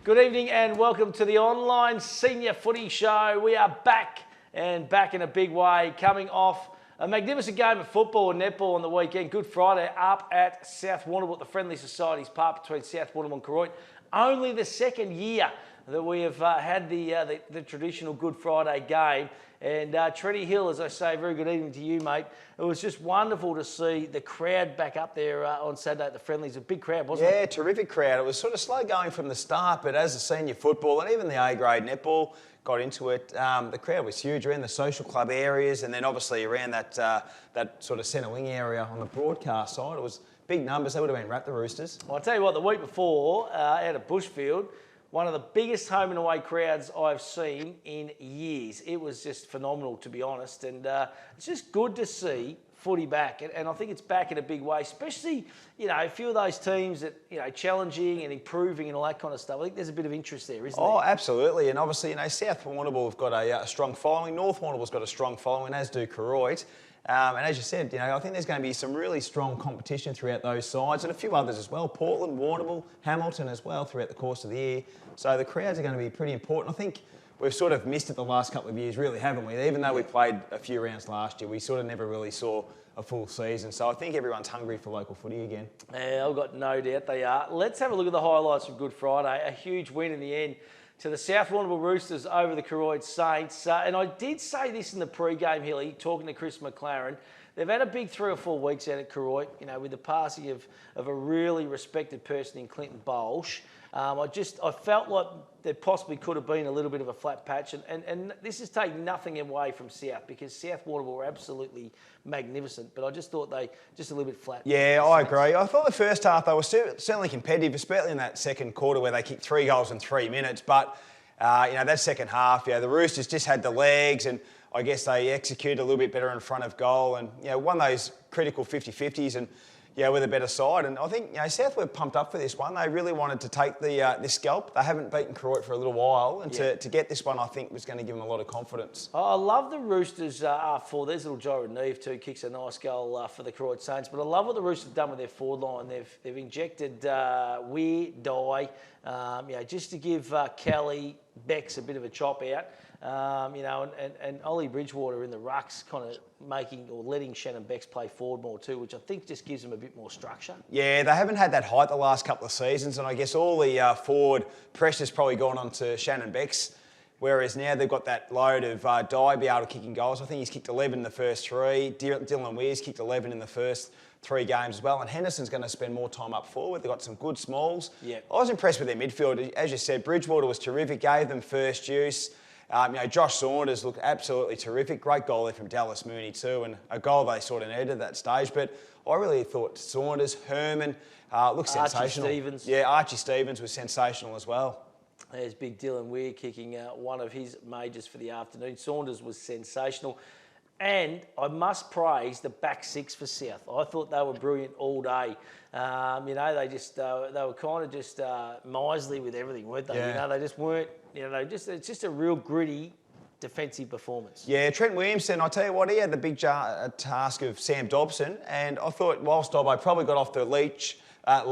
Good evening and welcome to the online senior footy show. We are back and back in a big way, coming off a magnificent game of football and netball on the weekend. Good Friday up at South Warrnambool at the Friendly Societies Park between South Warrnambool and Koroit. Only the second year that we have had the traditional Good Friday game. And Treddy Hill, as I say, very good evening to you, mate. It was just wonderful to see the crowd back up there on Saturday at the Friendlies. A big crowd, wasn't it? Yeah, terrific crowd. It was sort of slow going from the start, but as a senior football and even the A-grade netball got into it, the crowd was huge around the social club areas and then obviously around that sort of centre wing area on the broadcast side. It was big numbers. They would have been wrapped, the Roosters. Well, I'll tell you what, the week before, out at Bushfield, one of the biggest home and away crowds I've seen in years. It was just phenomenal, to be honest. And it's just good to see footy back. And I think it's back in a big way, especially, a few of those teams that, challenging and improving and all that kind of stuff. I think there's a bit of interest there, isn't there? Oh, absolutely. And obviously, South Warrnambool have got a strong following. North Warrnambool's got a strong following, as do Koroit. And as you said, I think there's going to be some really strong competition throughout those sides and a few others as well. Portland, Warrnambool, Hamilton as well throughout the course of the year. So the crowds are going to be pretty important. I think we've sort of missed it the last couple of years, really, haven't we? Even though we played a few rounds last year, we sort of never really saw a full season. So I think everyone's hungry for local footy again. Yeah, I've got no doubt they are. Let's have a look at the highlights from Good Friday. A huge win in the end to the South Warrnambool Roosters over the Koroit Saints. And I did say this in the pre-game, Hilly, talking to Chris McLaren. They've had a big 3 or 4 weeks out at Koroit, with the passing of a really respected person in Clinton Bolsh. I felt like there possibly could have been a little bit of a flat patch. And this is taking nothing away from South because South Warrnambool were absolutely magnificent. But I just thought they just a little bit flat. Yeah, I agree. I thought the first half they were certainly competitive, especially in that second quarter where they kicked 3 goals in 3 minutes. But, that second half, the Roosters just had the legs and I guess they executed a little bit better in front of goal and, won those critical 50-50s and, with a better side. And I think, South were pumped up for this one. They really wanted to take this scalp. They haven't beaten Koroit for a little while. And to get this one, I think, was going to give them a lot of confidence. I love the Roosters for there's little Joe Neve too, kicks a nice goal for the Koroit Saints. But I love what the Roosters have done with their forward line. They've injected Weir, Dye, just to give Kelly, Bex a bit of a chop out. And Ollie Bridgewater in the rucks kind of making or letting Shannon Bex play forward more too, which I think just gives them a bit more structure. Yeah, they haven't had that height the last couple of seasons, and I guess all the forward pressure's probably gone on to Shannon Bex, whereas now they've got that load of Dye be able to kick in goals. I think he's kicked 11 in the first 3. Dylan Weir's kicked 11 in the first 3 games as well, and Henderson's going to spend more time up forward. They've got some good smalls. Yeah. I was impressed with their midfield. As you said, Bridgewater was terrific, gave them first use. Josh Saunders looked absolutely terrific. Great goal there from Dallas Mooney too, and a goal they sort of needed at that stage. But I really thought Saunders, Herman, looked sensational. Archie Stevens. Yeah, Archie Stevens was sensational as well. There's big Dylan Weir kicking one of his majors for the afternoon. Saunders was sensational. And I must praise the back 6 for South. I thought they were brilliant all day. They were kind of just miserly with everything, weren't they? Yeah. They just weren't. It's just a real gritty defensive performance. Yeah, Trent Williamson, I tell you what, he had the big task of Sam Dobson, and I thought whilst Dobbo probably got off the leash a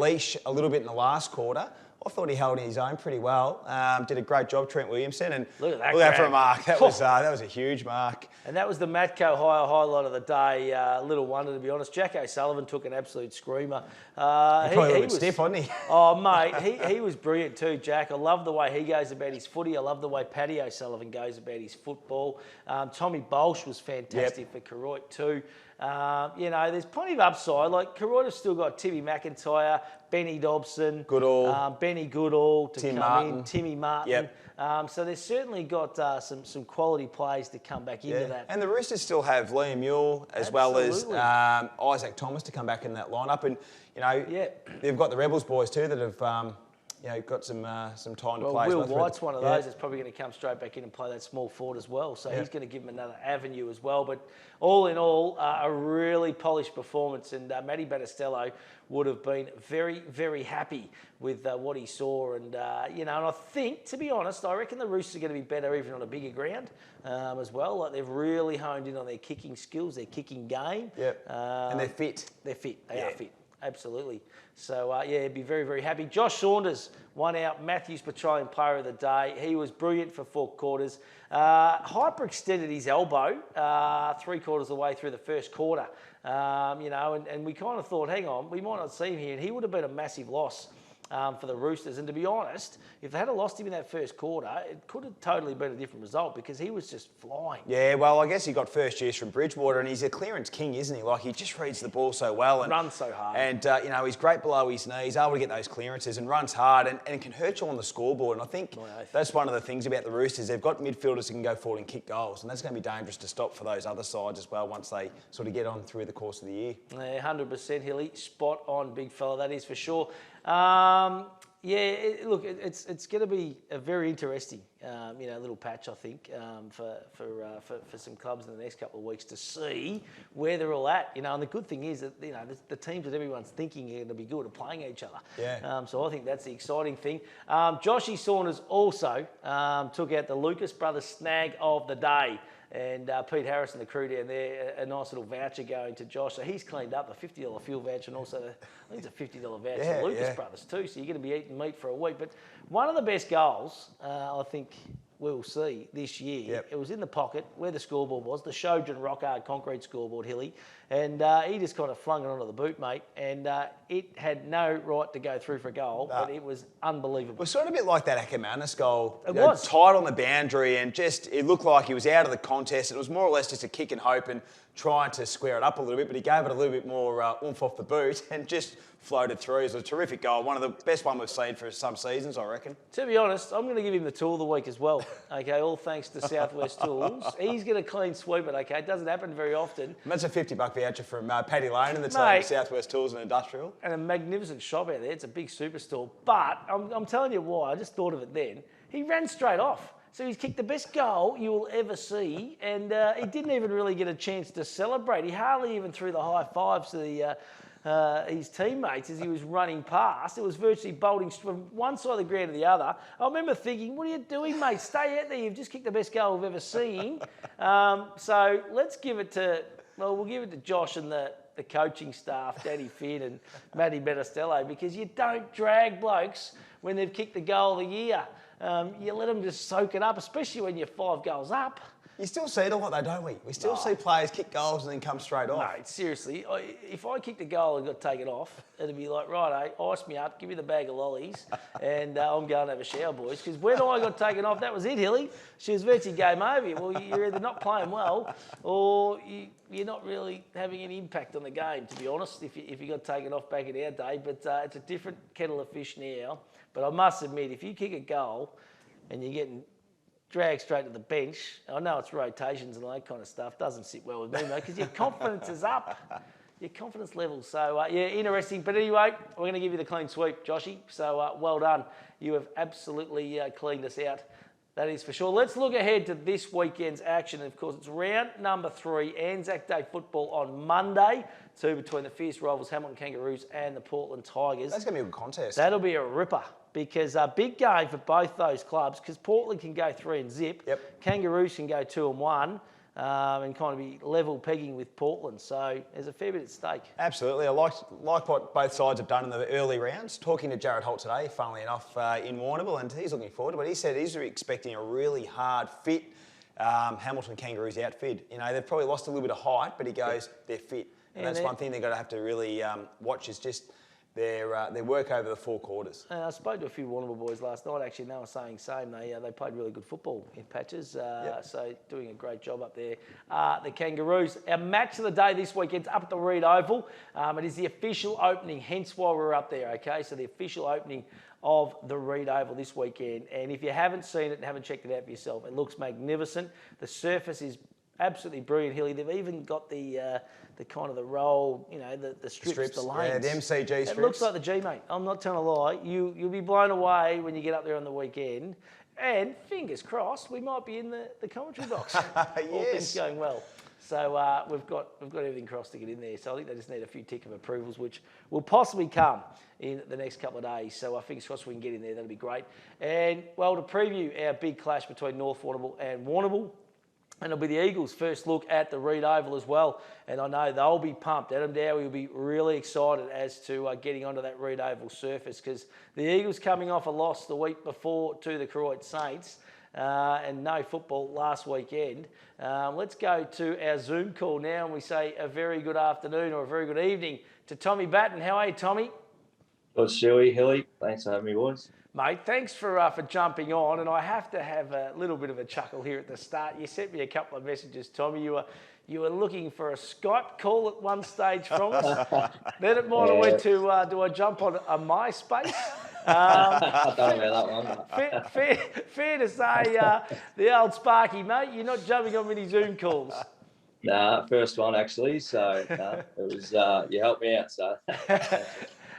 little bit in the last quarter, I thought he held his own pretty well. Did a great job, Trent Williamson, and look at that! Look at that for a mark. That was a huge mark. And that was the Matco highlight of the day. Little wonder, to be honest. Jack O'Sullivan took an absolute screamer. He was stiff, wasn't he? Oh, mate, he was brilliant too, Jack. I love the way he goes about his footy. I love the way Paddy O'Sullivan goes about his football. Tommy Bolsh was fantastic for Koroit too. There's plenty of upside. Like Koroit have still got Timmy McIntyre, Benny Dobson, Goodall, Benny Goodall to Tim come Martin. in, Timmy Martin. Yep. So they've certainly got some quality players to come back into that. And the Roosters still have Liam Mule as well as Isaac Thomas to come back in that lineup. And, they've got the Rebels boys too that have, got some time to play. Will White's one of those that's probably going to come straight back in and play that small forward as well. So he's going to give them another avenue as well. But all in all, a really polished performance. And Matty Battistello would have been very, very happy with what he saw. And, and I think, to be honest, I reckon the Roosters are going to be better even on a bigger ground as well. Like they've really honed in on their kicking skills, their kicking game. Yep. And they're fit. They're fit. They are fit. Absolutely. So, yeah, he'd be very, very happy. Josh Saunders won out Matthews Petroleum Player of the Day. He was brilliant for 4 quarters. Hyperextended his elbow 3/4 of the way through the first quarter. And we kind of thought, hang on, we might not see him here. And he would have been a massive loss for the Roosters. And to be honest, if they had lost him in that first quarter, it could have totally been a different result because he was just flying. Yeah, well, I guess he got first years from Bridgewater, and he's a clearance king, isn't he? Like, he just reads the ball so well. And runs so hard. And, he's great below his knees, able to get those clearances and runs hard and can hurt you on the scoreboard. And I think that's one of the things about the Roosters. They've got midfielders who can go forward and kick goals, and that's going to be dangerous to stop for those other sides as well once they sort of get on through the course of the year. Yeah, 100%, Hilly. Spot on, big fella, that is for sure. It's going to be a very interesting, little patch, I think, for some clubs in the next couple of weeks to see where they're all at. And the good thing is that the teams that everyone's thinking are going to be good at playing each other. Yeah. So I think that's the exciting thing. Joshy Saunders also took out the Lucas Brothers snag of the day. And Pete Harris and the crew down there, a nice little voucher going to Josh. So he's cleaned up a $50 fuel voucher and also I think it's a $50 voucher to Lucas Brothers too. So you're going to be eating meat for a week. But one of the best goals, I think we'll see this year, it was in the pocket where the scoreboard was, the Shojin Rock Hard concrete scoreboard, Hilly. And he just kind of flung it onto the boot, mate. And it had no right to go through for a goal, but it was unbelievable. It was sort of a bit like that Ackermanis goal. It was. Tight on the boundary and it looked like he was out of the contest. It was more or less just a kick and hope and trying to square it up a little bit, but he gave it a little bit more oomph off the boot and just floated through. It was a terrific goal. One of the best one we've seen for some seasons, I reckon. To be honest, I'm going to give him the tool of the week as well. Okay, all thanks to Southwest Tools. He's going to clean sweep it, okay? It doesn't happen very often. And that's a $50 voucher from Paddy Lane and the team, Southwest Tools and Industrial. And a magnificent shop out there. It's a big superstore. But I'm telling you why. I just thought of it then. He ran straight off. So he's kicked the best goal you will ever see, and he didn't even really get a chance to celebrate. He hardly even threw the high fives to his teammates as he was running past. It was virtually bolting from one side of the ground to the other. I remember thinking, what are you doing, mate? Stay out there. You've just kicked the best goal we've ever seen. So let's give it to, we'll give it to Josh and the coaching staff, Danny Finn and Matty Benestello, because you don't drag blokes when they've kicked the goal of the year. You let them just soak it up, especially when you're 5 goals up. You still see it a lot though, don't we? We still see players kick goals and then come straight off. Mate, seriously, if I kicked a goal and got taken off, it'd be like, right, ice me up, give me the bag of lollies, and I'm going to have a shower, boys. Because when I got taken off, that was it, Hilly. She was virtually game over. Well, you're either not playing well or you're not really having any impact on the game, to be honest, if you got taken off back in our day. But it's a different kettle of fish now. But I must admit, if you kick a goal and you're getting dragged straight to the bench, I know it's rotations and all that kind of stuff, doesn't sit well with me, mate, because your confidence is up, your confidence level. So, interesting. But anyway, we're going to give you the clean sweep, Joshy. So, well done. You have absolutely cleaned us out. That is for sure. Let's look ahead to this weekend's action. Of course, it's round number 3, Anzac Day football on Monday, 2 between the fierce rivals Hamilton Kangaroos and the Portland Tigers. That's going to be a good contest. That'll be a ripper because a big game for both those clubs because Portland can go 3 and zip. Yep. Kangaroos can go 2 and 1 and kind of be level pegging with Portland. So there's a fair bit at stake. Absolutely. I like what both sides have done in the early rounds. Talking to Jared Holt today, funnily enough, in Warrnambool, and he's looking forward to it. He said he's expecting a really hard fit Hamilton Kangaroos outfit. They've probably lost a little bit of height, but he goes, they're fit. And that's one thing they're going to have to really watch is just their work over the 4 quarters. I spoke to a few Warrnambool boys last night, actually, and they were saying the same. They played really good football in patches, so doing a great job up there. The Kangaroos. Our match of the day this weekend's up at the Reed Oval. It is the official opening, hence why we're up there, okay? So the official opening of the Reed Oval this weekend. And if you haven't seen it and haven't checked it out for yourself, it looks magnificent. The surface is absolutely brilliant, Hilly. They've even got the kind of the roll, the strips, the lanes. Yeah, the MCG strips. It looks like the G, mate. I'm not telling a lie. You'll be blown away when you get up there on the weekend. And fingers crossed, we might be in the commentary box. Yes. All things going well. So we've got everything crossed to get in there. So I think they just need a few tick of approvals, which will possibly come in the next couple of days. So fingers crossed we can get in there. That'll be great. And, to preview our big clash between North Warrnambool and Warrnambool, And it'll be the Eagles' first look at the Reed Oval as well. And I know they'll be pumped. Adam Dowie will be really excited as to getting onto that Reed Oval surface, because the Eagles coming off a loss the week before to the Koroit Saints and no football last weekend. Let's go to our Zoom call now, and we say a very good afternoon or a very good evening to Tommy Batten. How are you, Tommy? Good, Stewie, Hilly. Thanks for having me, boys. Mate, thanks for jumping on, and I have to have a little bit of a chuckle here at the start. You sent me a couple of messages, Tommy. You were looking for a Skype call at one stage from us. Then it might have went to, do I jump on a MySpace? I don't know about that one. But... Fair to say, the old Sparky, mate, you're not jumping on many Zoom calls. Nah, first one actually. So it was you helped me out. So.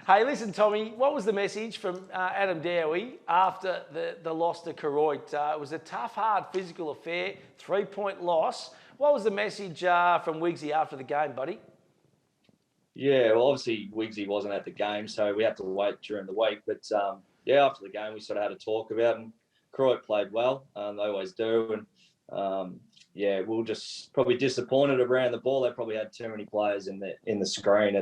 Hey, listen, Tommy, what was the message from Adam Dowie after the loss to Koroit? It was a tough, hard physical affair, 3-point loss. What was the message from Wiggsy after the game, buddy? Yeah, well, obviously Wiggsy wasn't at the game, so we had to wait during the week. But yeah, after the game, we sort of had a talk about it. And Koroit played well, they always do. And yeah, we were just probably disappointed around the ball. They probably had too many players in the screen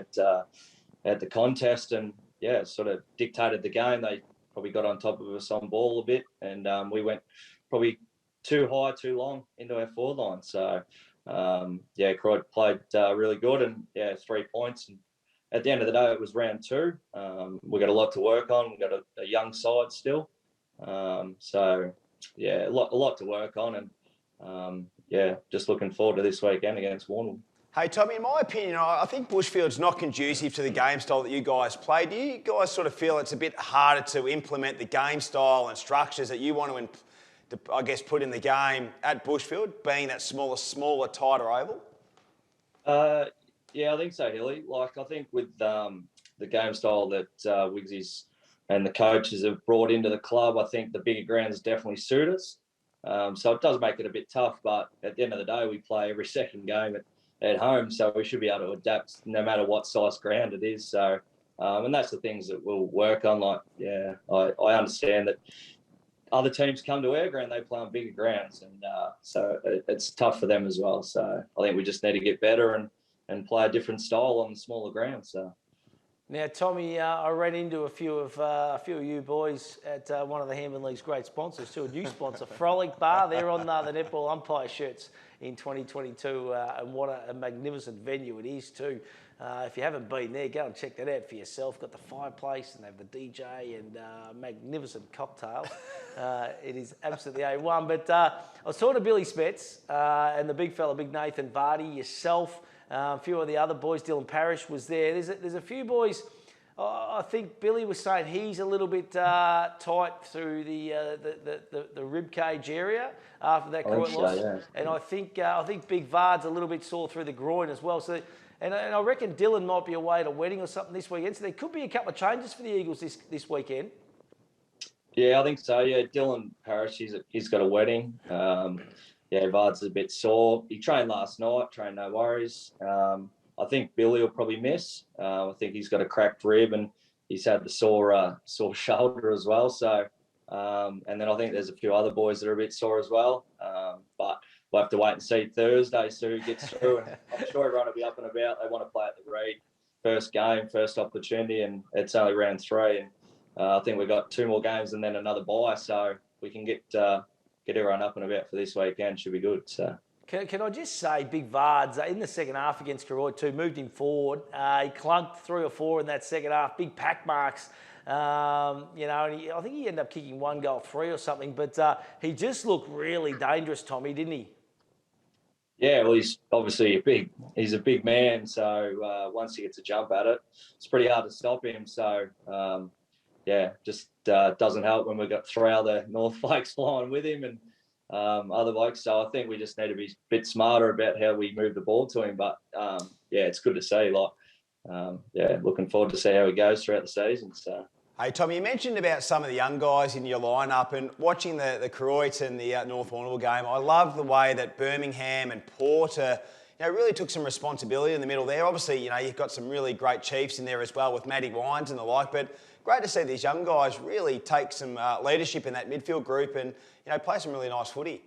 at the contest, and yeah, sort of dictated the game. They probably got on top of us on ball a bit, and we went probably too high, too long into our forward line. So yeah, Croyd played really good, and yeah, 3 points. And at the end of the day, it was round 2. We got a lot to work on. We've got a young side still, so yeah, a lot to work on, and yeah, just looking forward to this weekend against Warrnambool. Hey, Tommy, in my opinion, I think Bushfield's not conducive to the game style that you guys play. Do you guys sort of feel it's a bit harder to implement the game style and structures that you want to, I guess, put in the game at Bushfield, being that smaller, tighter oval? Yeah, I think so, Hilly. Like, I think with the game style that Wiggsy's and the coaches have brought into the club, I think the bigger grounds definitely suit us. So it does make it a bit tough, but at the end of the day, we play every second game at home, so we should be able to adapt no matter what size ground it is. So, and that's the things that we'll work on. Like, yeah, I understand that other teams come to our ground, they play on bigger grounds, and so it's tough for them as well. So I think we just need to get better and play a different style on the smaller grounds. So. Now, Tommy, I ran into a few of you boys at one of the Handman League's great sponsors, too, a new sponsor, Frolic Bar. They're on the netball umpire shirts in 2022, and what a magnificent venue it is, too. If you haven't been there, go and check that out for yourself. Got the fireplace, and they have the DJ and magnificent cocktails. It is absolutely A1. But I was talking to Billy Spets and the big fella, Big Nathan Vardy, yourself. A few of the other boys, Dylan Parrish was there. There's a few boys. I think Billy was saying he's a little bit tight through the rib cage area after that groin loss, yeah. And I think Big Vard's a little bit sore through the groin as well. So, and I reckon Dylan might be away at a wedding or something this weekend. So there could be a couple of changes for the Eagles this weekend. Yeah, I think so. Yeah, Dylan Parrish, he's got a wedding. Yeah, Vard's a bit sore. He trained last night, no worries. I think Billy will probably miss. I think he's got a cracked rib and he's had the sore shoulder as well. So, and then I think there's a few other boys that are a bit sore as well. But we'll have to wait and see Thursday, so who gets through. And I'm sure everyone will be up and about. They want to play at the Reed. First game, first opportunity, and it's only round 3. And I think we've got 2 more games and then another bye, so we can get everyone up and about for this weekend. Should be good. So. Can I just say, Big Vard's in the second half against Koroit too, moved him forward. He clunked 3 or 4 in that second half, big pack marks. And I think he ended up kicking 1 goal 3 or something, but he just looked really dangerous, Tommy, didn't he? Yeah, well, he's obviously he's a big man, so once he gets a jump at it, it's pretty hard to stop him. So, yeah, just doesn't help when we've got 3 other North Flakes flying with him and other blokes. So I think we just need to be a bit smarter about how we move the ball to him. But, yeah, it's good to see. Yeah, looking forward to see how he goes throughout the season. So. Hey, Tommy, you mentioned about some of the young guys in your lineup, and watching the Koroit and the North Warrnambool game, I love the way that Birmingham and Porter, really took some responsibility in the middle there. Obviously, you've got some really great chiefs in there as well with Matty Wines and the like, but great to see these young guys really take some leadership in that midfield group and, play some really nice footy.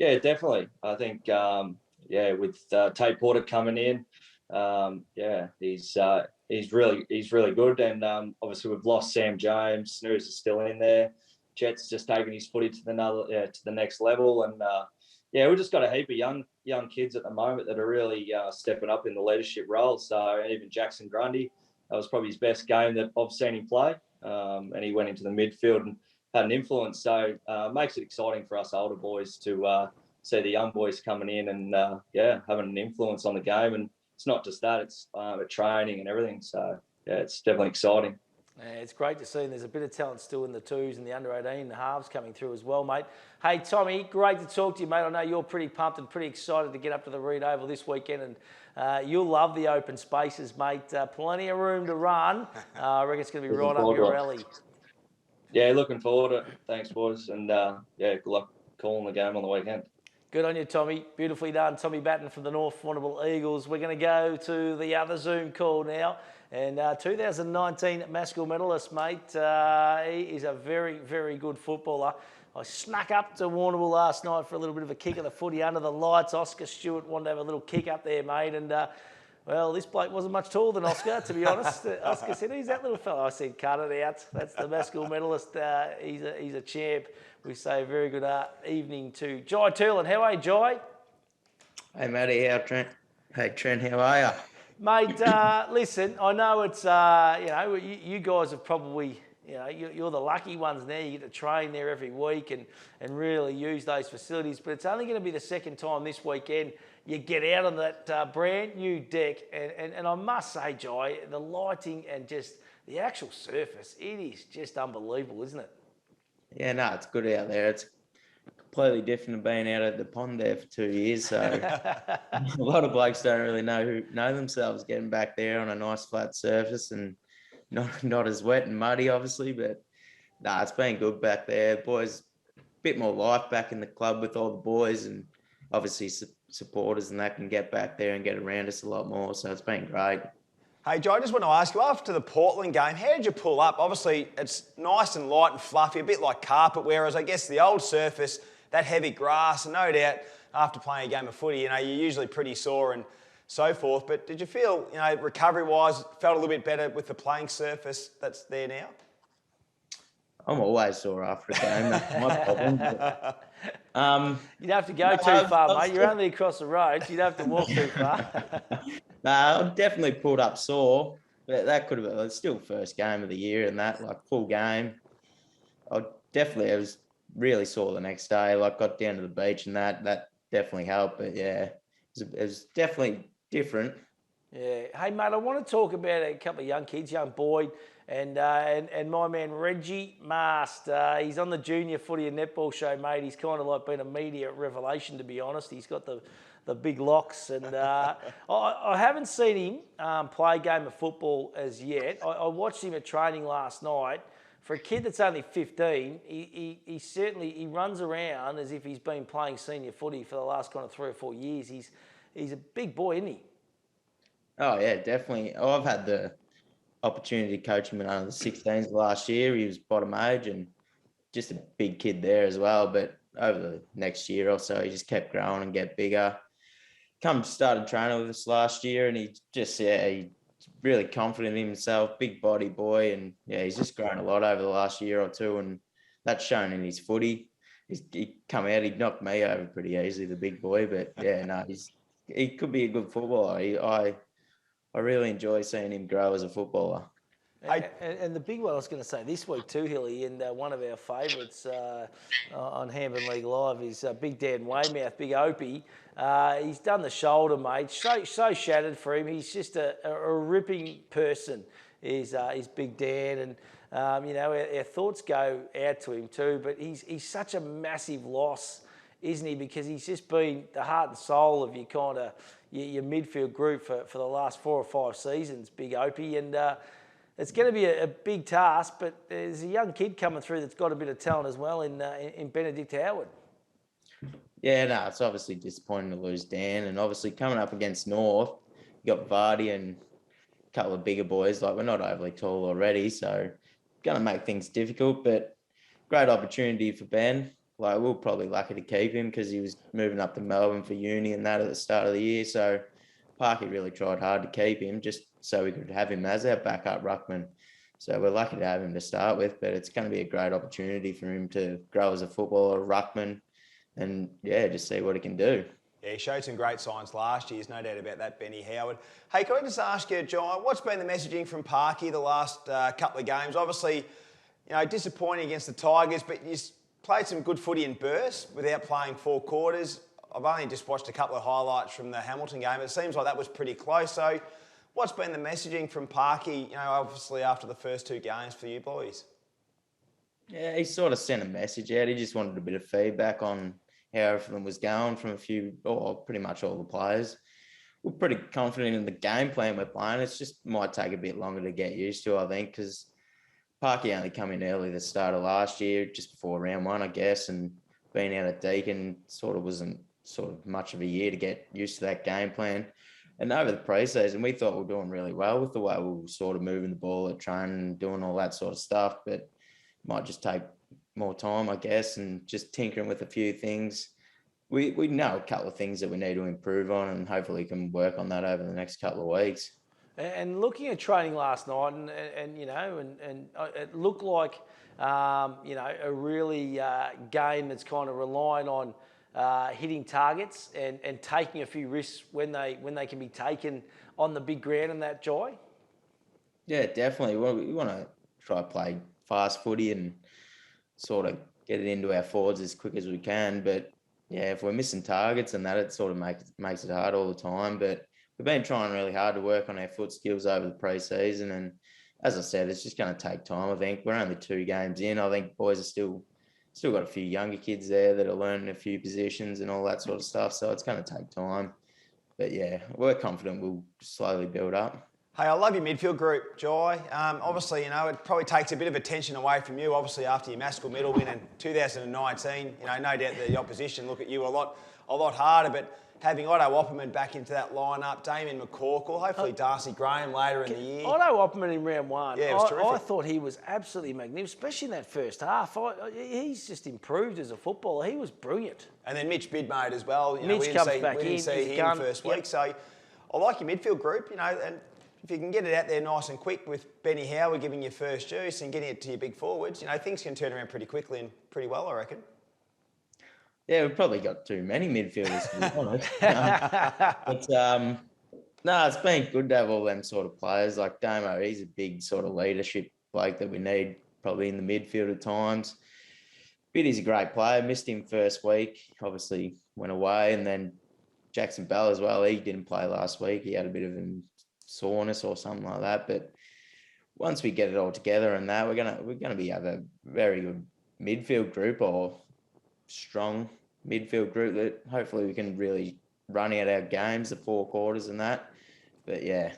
Yeah, definitely. I think, with Tate Porter coming in, he's really good. And obviously we've lost Sam James. Snooze is still in there. Jet's just taking his footy to the next level. And we've just got a heap of young kids at the moment that are really stepping up in the leadership role. So even Jackson Grundy, that was probably his best game that I've seen him play. And he went into the midfield and had an influence. So makes it exciting for us older boys to see the young boys coming in and having an influence on the game. And it's not just that; it's training and everything. So yeah, it's definitely exciting. Yeah, it's great to see, and there's a bit of talent still in the twos and the under 18, the halves coming through as well, mate. Hey, Tommy, great to talk to you, mate. I know you're pretty pumped and pretty excited to get up to the Reed Oval this weekend, and you'll love the open spaces, mate. Plenty of room to run. I reckon it's going to be right up your alley. Yeah, looking forward to it. Thanks, boys, and good luck calling the game on the weekend. Good on you, Tommy. Beautifully done. Tommy Batten from the North Warrnambool Eagles. We're going to go to the other Zoom call now. And 2019 Maskell medalist, mate. He is a very, very good footballer. I snuck up to Warrnambool last night for a little bit of a kick of the footy under the lights. Oscar Stewart wanted to have a little kick up there, mate. And, this bloke wasn't much taller than Oscar, to be honest. Oscar said, "Who's that little fella?" I said, "Cut it out. That's the Maskell medalist. He's a champ." We say a very good evening to Jai Turlin. How are you, Jai? Hey, Matty. Trent? Hey, Trent. How are you? Mate, listen, I know it's, you guys have probably, you're the lucky ones now. You get to train there every week and really use those facilities. But it's only going to be the second time this weekend you get out on that brand new deck. And I must say, Jai, the lighting and just the actual surface, it is just unbelievable, isn't it? Yeah, no, it's good out there. It's completely different to being out at the pond there for 2 years. So a lot of blokes don't really know themselves getting back there on a nice flat surface and not as wet and muddy, obviously. But it's been good back there. Boys, a bit more life back in the club with all the boys, and obviously supporters and that can get back there and get around us a lot more. So it's been great. Hey, Joe, I just want to ask you, after the Portland game, how did you pull up? Obviously, it's nice and light and fluffy, a bit like carpet, whereas I guess the old surface, that heavy grass, and no doubt after playing a game of footy, you're usually pretty sore and so forth. But did you feel, recovery-wise, felt a little bit better with the playing surface that's there now? I'm always sore after a game. That's my problem. You'd have to go too far, mate. You're only across the road. You'd have to walk too far. I definitely pulled up sore, but that could have been still first game of the year and that, like full game. I was really sore the next day. Like got down to the beach and that definitely helped. But yeah, it was definitely different. Yeah. Hey, mate, I want to talk about a couple of young kids, young Boyd and my man Reggie Mast. He's on the junior footy and netball show, mate. He's kind of like been a media revelation, to be honest. He's got the big locks, and I haven't seen him play a game of football as yet. I watched him at training last night. For a kid that's only 15, he certainly runs around as if he's been playing senior footy for the last kind of 3 or 4 years. He's a big boy, isn't he? Oh yeah, definitely. I've had the opportunity to coach him in under the 16s last year. He was bottom age and just a big kid there as well. But over the next year or so, he just kept growing and get bigger. Started training with us last year, and he's really confident in himself, big body boy, and he's just grown a lot over the last year or two, and that's shown in his footy. He come out, he'd knock me over pretty easily, the big boy, but he could be a good footballer. I really enjoy seeing him grow as a footballer. And the big one I was going to say this week too, Hilly, and one of our favourites on Hamburn League Live is Big Dan Weymouth, Big Opie. He's done the shoulder, mate. So shattered for him. He's just a ripping person, is Big Dan. And, our thoughts go out to him too. But he's such a massive loss, isn't he? Because he's just been the heart and soul of your kind of your midfield group for the last 4 or 5 seasons, Big Opie. And it's going to be a big task, but there's a young kid coming through that's got a bit of talent as well in Benedict Howard. Yeah, no, it's obviously disappointing to lose Dan, and obviously coming up against North, you got Vardy and a couple of bigger boys. Like, we're not overly tall already, so going to make things difficult, but great opportunity for Ben. like we were probably lucky to keep him because he was moving up to Melbourne for uni and that at the start of the year. So Parky really tried hard to keep him just so we could have him as our backup ruckman. So we're lucky to have him to start with, but it's going to be a great opportunity for him to grow as a footballer, ruckman, and yeah, just see what he can do. Yeah, he showed some great signs last year. There's no doubt about that, Benny Howard. Hey, can I just ask you, John, what's been the messaging from Parky the last couple of games? Obviously, disappointing against the Tigers, but you played some good footy in bursts without playing 4 quarters. I've only just watched a couple of highlights from the Hamilton game. It seems like that was pretty close. So what's been the messaging from Parky, obviously after the first 2 games for you boys? Yeah, he sort of sent a message out. He just wanted a bit of feedback on how everything was going from pretty much all the players. We're pretty confident in the game plan we're playing. It just might take a bit longer to get used to, I think, because Parky only come in early the start of last year, just before round 1, I guess, and being out at Deakin wasn't much of a year to get used to that game plan. And over the pre-season, we thought we were doing really well with the way we were sort of moving the ball at training, doing all that sort of stuff, but might just take more time, I guess, and just tinkering with a few things. We know a couple of things that we need to improve on, and hopefully can work on that over the next couple of weeks. And looking at training last night, and it looked like a really game that's kind of relying on hitting targets and taking a few risks when they can be taken on the big ground in that, Jai. Yeah, definitely. We want to try to play fast footy and sort of get it into our forwards as quick as we can. But yeah, if we're missing targets and that, it sort of makes it hard all the time. But we've been trying really hard to work on our foot skills over the pre-season. And as I said, it's just going to take time. I think we're only 2 games in. I think boys are still got a few younger kids there that are learning a few positions and all that sort of stuff. So it's going to take time. But yeah, we're confident we'll slowly build up. Hey, I love your midfield group, Jai. Obviously, it probably takes a bit of attention away from you, obviously, after your Maskell medal win in 2019. No doubt the opposition look at you a lot harder, but having Otto Opperman back into that lineup, Damien McCorkle, hopefully Darcy Graham later in the year. Otto Opperman in round 1. Yeah, it was terrific. I thought he was absolutely magnificent, especially in that first half. He's just improved as a footballer. He was brilliant. And then Mitch Bidmode as well. Mitch comes back in. We didn't see him first week. So I like your midfield group, and if you can get it out there nice and quick with Benny Howard giving you first juice and getting it to your big forwards, things can turn around pretty quickly and pretty well, I reckon. Yeah, we've probably got too many midfielders, to be honest. But it's been good to have all them sort of players. Like Damo, he's a big sort of leadership bloke that we need probably in the midfield at times. Biddy's a great player. Missed him first week. Obviously went away. And then Jackson Bell as well. He didn't play last week. He had a bit of a soreness or something like that. But once we get it all together and that, we're gonna have a very good midfield group or strong midfield group that hopefully we can really run out our games, the 4 quarters and that. But yeah,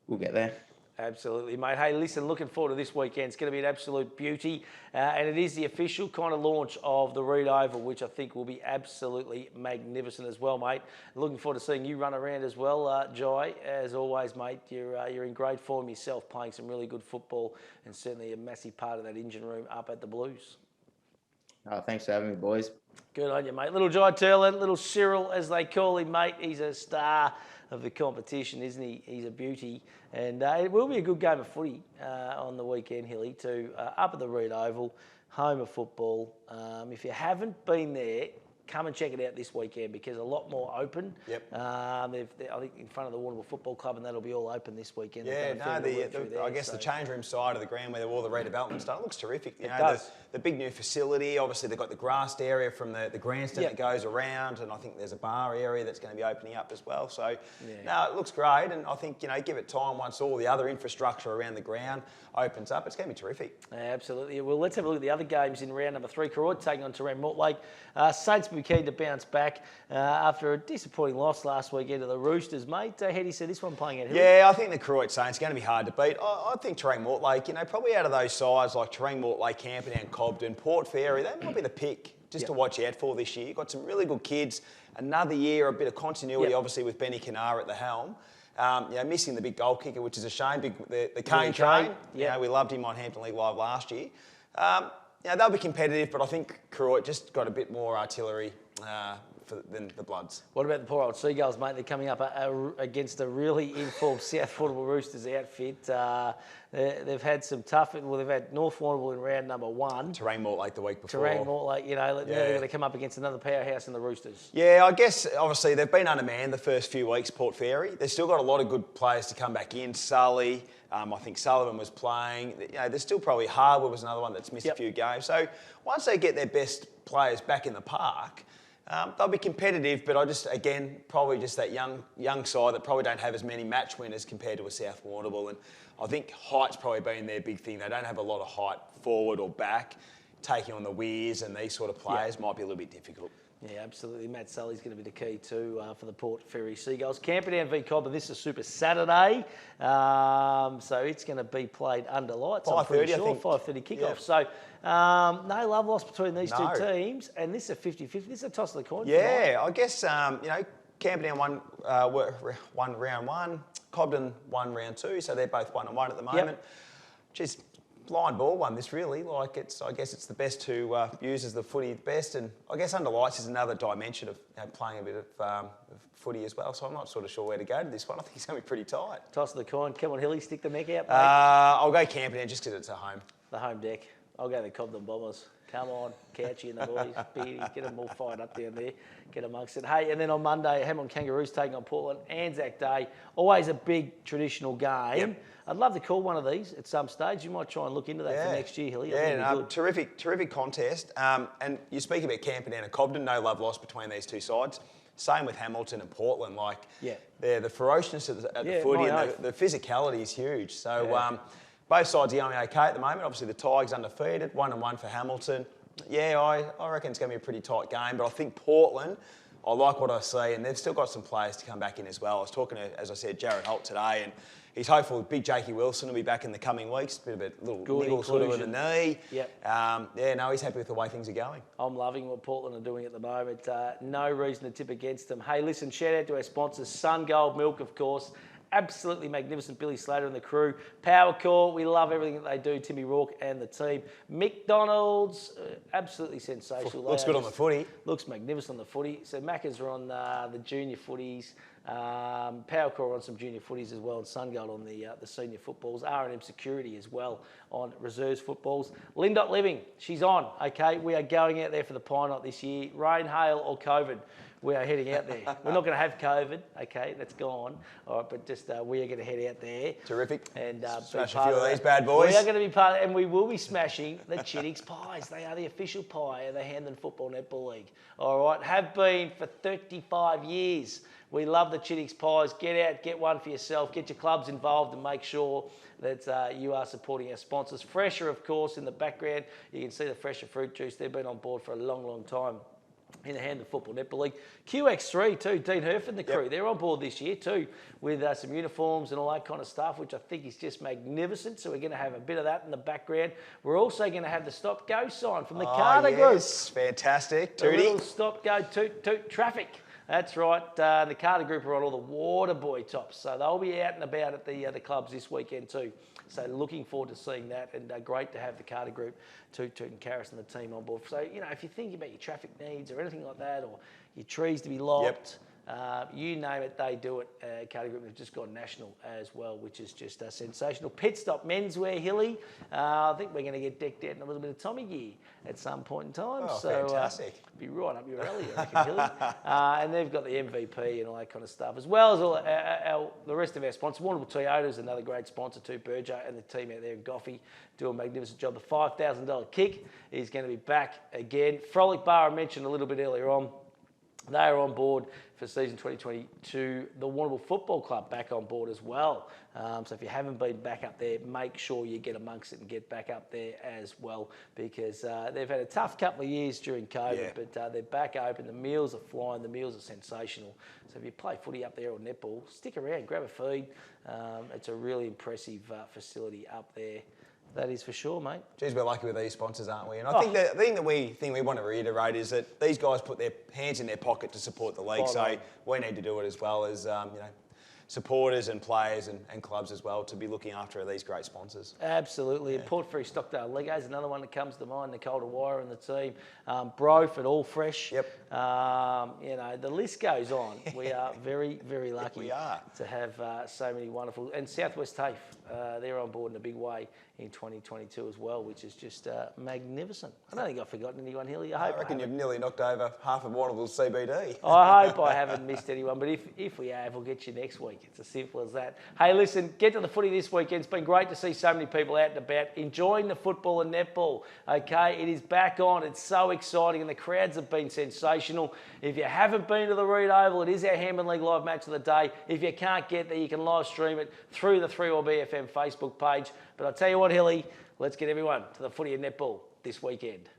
we'll get there. Absolutely, mate. Hey, listen, looking forward to this weekend. It's going to be an absolute beauty. And it is the official kind of launch of the Reed Oval, which I think will be absolutely magnificent as well, mate. Looking forward to seeing you run around as well, Jai. As always, mate, you're in great form yourself, playing some really good football and certainly a massive part of that engine room up at the Blues. Thanks for having me, boys. Good on you, mate. Little Jai Turlin, little Cyril, as they call him, mate. He's a star of the competition, isn't he? He's a beauty. And it will be a good game of footy on the weekend, Hilly, too. Up at the Reed Oval, home of football. If you haven't been there, come and check it out this weekend because a lot more open. Yep. I think in front of the Warrnambool Football Club, and that'll be all open this weekend. Yeah, I guess the change room side of the ground where all the redevelopment's done, it looks terrific. It does. The big new facility, obviously they've got the grassed area from the grandstand that goes around, and I think there's a bar area that's going to be opening up as well. So, it looks great, and I think, give it time once all the other infrastructure around the ground opens up, it's going to be terrific. Absolutely. Well, let's have a look at the other games in round number 3. Koroyd taking on Terang Mortlake. Saints will be keen to bounce back after a disappointing loss last weekend to the Roosters, mate. How do you see this one playing out? Yeah, I think the Koroyd Saints are going to be hard to beat. I think Terang Mortlake, probably out of those sides like Terang Mortlake, Camperdown, Cobden, Port Fairy, they might be the pick to watch out for this year. You've got some really good kids. Another year, a bit of continuity, obviously, with Benny Canara at the helm. Missing the big goal kicker, which is a shame. The Kane train. We loved him on Hampton League Live last year. they'll be competitive, but I think Koroit just got a bit more artillery than the Bloods. What about the poor old Seagulls, mate? They're coming up against a really informed South Warrnambool Roosters outfit. They've had some tough... Well, they've had North Warrnambool in round number 1. Terrain Mortlake the week before. Terrain Mortlake, now they're going to come up against another powerhouse in the Roosters. Yeah, I guess, obviously, they've been undermanned the first few weeks, Port Fairy. They've still got a lot of good players to come back in. Sully, I think Sullivan was playing. There's still probably Harwood was another one that's missed a few games. So once they get their best players back in the park, they'll be competitive, but probably just that young side that probably don't have as many match winners compared to a South Warrnambool. And I think height's probably been their big thing. They don't have a lot of height forward or back. Taking on the Weirs and these sort of players might be a little bit difficult. Yeah, absolutely. Matt Sully's going to be the key too for the Port Fairy Seagulls. Camperdown v Cobber, this is a Super Saturday. So it's going to be played under lights, 5:30, I'm pretty sure. I think. 5:30 kickoff. Yeah. So no love lost between these two teams. And this is a 50-50. This is a toss of the coin. Yeah, I guess, Camperdown won round 1. Cobden won round 2. So they're both 1-1 at the moment. Just blind ball one, this really. I guess it's the best who uses the footy best, and I guess under lights is another dimension of playing a bit of footy as well. So I'm not sort of sure where to go to this one. I think it's going to be pretty tight. Toss of the coin. Come on, Hilly, stick the neck out, mate. I'll go Camperdown just because it's at home. The home deck. I'll go the Cobden Bombers. Come on, Couchy and the boys. Beardy, get them all fired up down there. Get amongst it. Hey, and then on Monday, Hamilton Kangaroos taking on Portland. Anzac Day. Always a big traditional game. Yep. I'd love to call one of these at some stage. You might try and look into that for next year, Hilly. Terrific contest. And you speak about Camperdown and Cobden, no love lost between these two sides. Same with Hamilton and Portland. They're the ferociousness at the footy and the physicality is huge. So both sides are going okay at the moment. Obviously the Tigers undefeated, 1-1 for Hamilton. Yeah, I reckon it's going to be a pretty tight game, but I think Portland, I like what I see, and they've still got some players to come back in as well. I was talking to, as I said, Jared Holt today, and he's hopeful Big Jakey Wilson will be back in the coming weeks. Bit of a little niggle sort of with the knee. Yep. He's happy with the way things are going. I'm loving what Portland are doing at the moment. No reason to tip against them. Hey, listen, shout out to our sponsors, Sun Gold Milk, of course. Absolutely magnificent Billy Slater and the crew. Power Core, we love everything that they do. Timmy Rourke and the team. McDonald's, absolutely sensational. Looks good on the footy. Looks magnificent on the footy. So Maccas are on the junior footies. Power Core on some junior footies as well, and Sungold on the senior footballs. R&M Security as well on reserves footballs. Lindot Living, she's on. Okay, we are going out there for the Pine Knot this year. Rain, hail, or COVID. We are heading out there. We're not going to have COVID, okay, that's gone. All right, but just we are going to head out there. Terrific. And smash a few of these bad boys. We are going to be part, and we will be smashing the Chittix Pies. They are the official pie of the Hamden Football Netball League. All right, have been for 35 years. We love the Chittix Pies. Get out, get one for yourself. Get your clubs involved and make sure that you are supporting our sponsors. Fresher, of course, in the background. You can see the Fresher fruit juice. They've been on board for a long, long time in the Hamden Football Netball League. QX3 too, Dean Herf and the crew. They're on board this year too with some uniforms and all that kind of stuff, which I think is just magnificent. So we're going to have a bit of that in the background. We're also going to have the Stop Go sign from the Carter Group. Yes, fantastic. The little Stop Go toot toot traffic. That's right. The Carter Group are on all the Water Boy tops. So they'll be out and about at the clubs this weekend too. So looking forward to seeing that, and great to have the Carter Group, Toot and Karis and the team on board. So, you know, if you're thinking about your traffic needs or anything like that, or your trees to be lopped, you name it, they do it. Carter Group have just gone national as well, which is just sensational. Pit Stop Menswear, Hilly. I think we're going to get decked out in a little bit of Tommy gear at some point in time. Oh, so, fantastic. Be right up your alley, I reckon, Hilly. And they've got the MVP and all that kind of stuff, as well as all the rest of our sponsors. Warrnambool Toyota is another great sponsor too. Burjo and the team out there in Goffey do a magnificent job. The $5,000 kick is going to be back again. Frolic Bar, I mentioned a little bit earlier on. They are on board for season 2022. The Warrnambool Football Club back on board as well. So if you haven't been back up there, make sure you get amongst it and get back up there as well, because they've had a tough couple of years during COVID, but they're back open. The meals are flying. The meals are sensational. So if you play footy up there or netball, stick around, grab a feed. It's a really impressive facility up there. That is for sure, mate. Geez, we're lucky with these sponsors, aren't we? And I think the thing that we want to reiterate is that these guys put their hands in their pocket to support the league. So we need to do it as well as supporters and players and clubs as well to be looking after these great sponsors. Absolutely. And Port Fairy Stockdale Legos, another one that comes to mind. Nicole Dwyer and the team. Brof at All Fresh. Yep. The list goes on. We are very, very lucky We are. to have so many wonderful. And Southwest TAFE, they're on board in a big way in 2022 as well, which is just magnificent. I don't think I've forgotten anyone, Hilly. I reckon you've nearly knocked over half of Warrnambool's CBD. I hope I haven't missed anyone, but if we have, we'll get you next week. It's as simple as that. Hey, listen, get to the footy this weekend. It's been great to see so many people out and about enjoying the football and netball. Okay, it is back on. It's so exciting, and the crowds have been sensational. If you haven't been to the Reed Oval, it is our Hamilton League live match of the day. If you can't get there, you can live stream it through the 3BFM Facebook page. But I'll tell you what, Hilly, let's get everyone to the footy and netball this weekend.